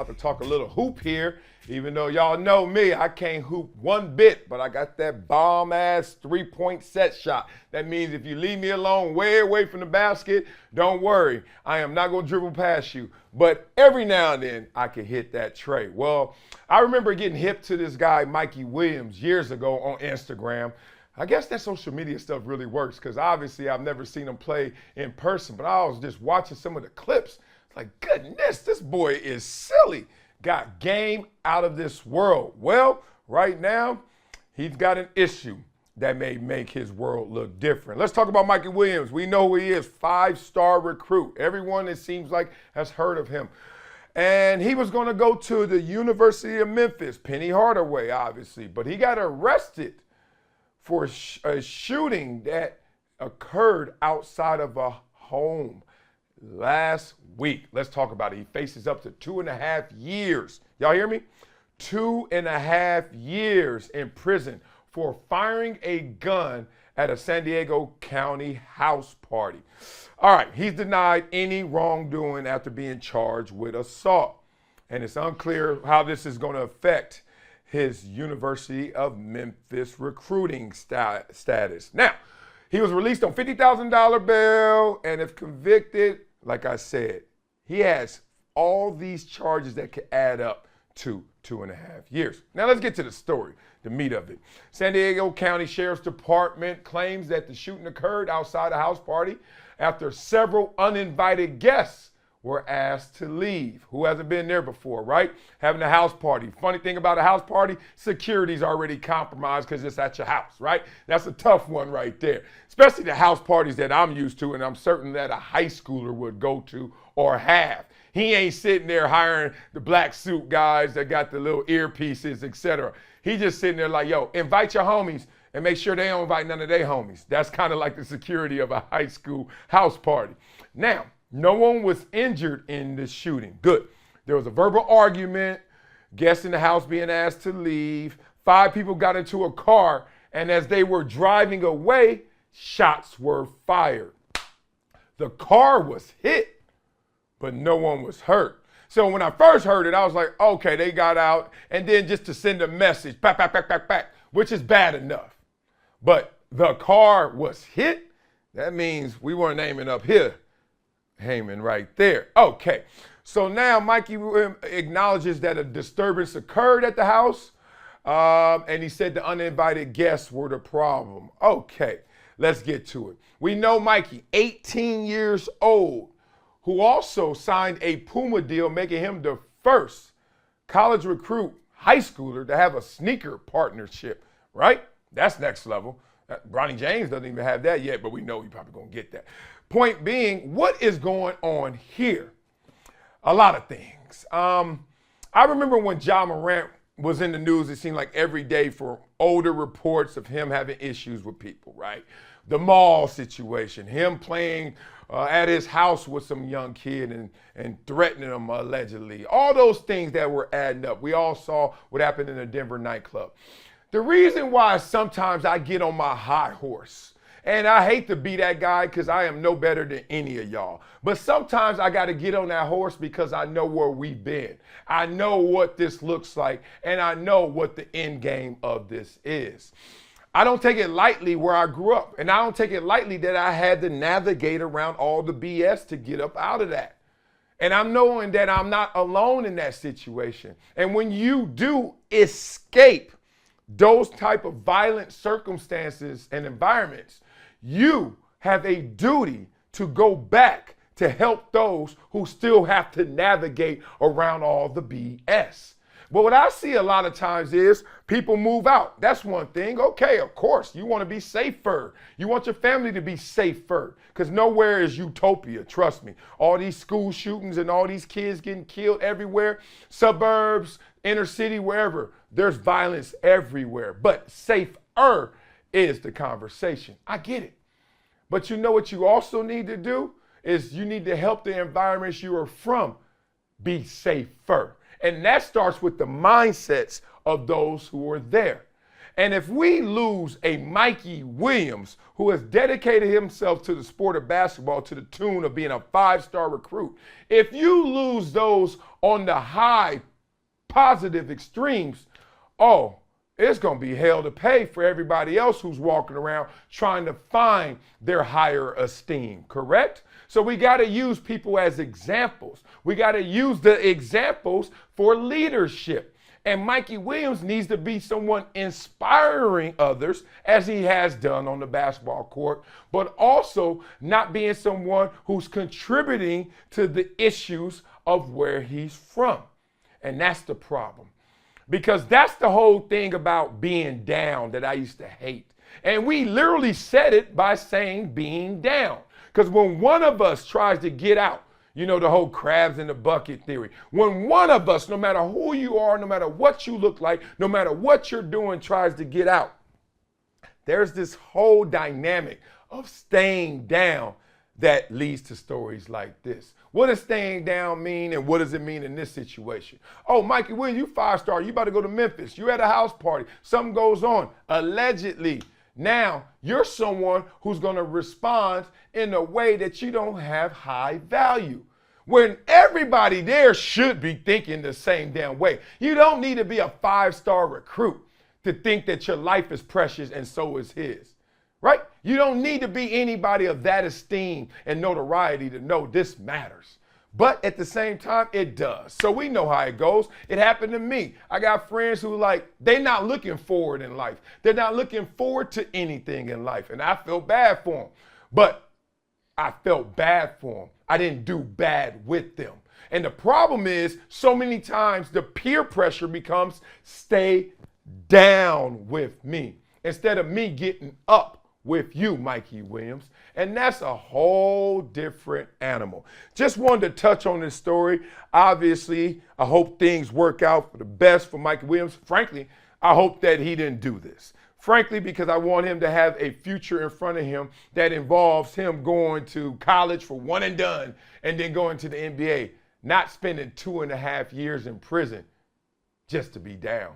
about to talk a little hoop here. Even though y'all know me, I can't hoop one bit, but I got that bomb-ass three-point set shot. That means if you leave me alone way away from the basket, don't worry. I am not going to dribble past you. But every now and then, I can hit that tray. Well, I remember getting hip to this guy, Mikey Williams, years ago on Instagram. I guess that social media stuff really works because obviously I've never seen him play in person, but I was just watching some of the clips. It's like, goodness, this boy is silly. Got game out of this world. Well, right now, he's got an issue that may make his world look different. Let's talk about Mikey Williams. We know who he is, 5-star recruit. Everyone, it seems like, has heard of him. And he was going to go to the University of Memphis, Penny Hardaway, obviously, but he got arrested for a shooting that occurred outside of a home last week. Let's talk about it. He faces up to 2.5 years. Y'all hear me? 2.5 years in prison for firing a gun at a San Diego County house party. All right, he's denied any wrongdoing after being charged with assault. And it's unclear how this is going to affect his University of Memphis recruiting status. Now, he was released on $50,000 bail, and if convicted, like I said, he has all these charges that could add up to 2.5 years. Now let's get to the story, the meat of it. San Diego County Sheriff's Department claims that the shooting occurred outside a house party after several uninvited guests were asked to leave. Who hasn't been there before, right? Having a house party. Funny thing about a house party, security's already compromised because it's at your house, right? That's a tough one right there. Especially the house parties that I'm used to and I'm certain that a high schooler would go to or have. He ain't sitting there hiring the black suit guys that got the little earpieces, etc. He just sitting there like, yo, invite your homies and make sure they don't invite none of their homies. That's kind of like the security of a high school house party. Now, no one was injured in the shooting. Good. There was a verbal argument, guests in the house being asked to leave. 5 people got into a car, and as they were driving away, shots were fired. The car was hit, but no one was hurt. So when I first heard it, I was like, okay, they got out, and then just to send a message, back, which is bad enough. But the car was hit. That means we weren't aiming up here. Heyman right there. Okay, so now Mikey acknowledges that a disturbance occurred at the house, and he said the uninvited guests were the problem. Okay, let's get to it. We know Mikey, 18 years old, who also signed a Puma deal, making him the first college recruit, high schooler, to have a sneaker partnership, right? That's next level. Bronny James doesn't even have that yet, but we know he's probably going to get that. Point being, what is going on here? A lot of things. I remember when Ja Morant was in the news, it seemed like every day for older reports of him having issues with people, right? The mall situation, him playing at his house with some young kid and threatening him allegedly. All those things that were adding up. We all saw what happened in a Denver nightclub. The reason why sometimes I get on my high horse, and I hate to be that guy because I am no better than any of y'all. But sometimes I got to get on that horse because I know where we've been. I know what this looks like, and I know what the end game of this is. I don't take it lightly where I grew up, and I don't take it lightly that I had to navigate around all the BS to get up out of that. And I'm knowing that I'm not alone in that situation. And when you do escape those type of violent circumstances and environments, you have a duty to go back to help those who still have to navigate around all the BS. But what I see a lot of times is people move out. That's one thing. Okay, of course, you want to be safer. You want your family to be safer because nowhere is utopia, trust me. All these school shootings and all these kids getting killed everywhere, suburbs, inner city, wherever, there's violence everywhere. But safer is the conversation. I get it. But you know what you also need to do is you need to help the environments you are from be safer. And that starts with the mindsets of those who are there. And if we lose a Mikey Williams who has dedicated himself to the sport of basketball to the tune of being a 5-star recruit, if you lose those on the high positive extremes, oh, it's going to be hell to pay for everybody else who's walking around trying to find their higher esteem, correct? So we got to use people as examples. We got to use the examples for leadership. And Mikey Williams needs to be someone inspiring others as he has done on the basketball court, but also not being someone who's contributing to the issues of where he's from. And that's the problem. Because that's the whole thing about being down that I used to hate. And we literally said it by saying being down. Because when one of us tries to get out, you know, the whole crabs in the bucket theory. When one of us, no matter who you are, no matter what you look like, no matter what you're doing, tries to get out, there's this whole dynamic of staying down that leads to stories like this. What does staying down mean, and what does it mean in this situation? Oh, Mikey Williams, you 5-star, you about to go to Memphis. You at a house party. Something goes on, allegedly. Now, you're someone who's going to respond in a way that you don't have high value. When everybody there should be thinking the same damn way. You don't need to be a 5-star recruit to think that your life is precious and so is his. Right? You don't need to be anybody of that esteem and notoriety to know this matters. But at the same time, it does. So we know how it goes. It happened to me. I got friends who they're not looking forward in life. They're not looking forward to anything in life. And I feel bad for them. But I felt bad for them. I didn't do bad with them. And the problem is, so many times the peer pressure becomes stay down with me instead of me getting up with you, Mikey Williams. And that's a whole different animal. Just wanted to touch on this story. Obviously, I hope things work out for the best for Mikey Williams. Frankly, I hope that he didn't do this. Frankly, because I want him to have a future in front of him that involves him going to college for one and done and then going to the NBA, not spending 2.5 years in prison just to be down.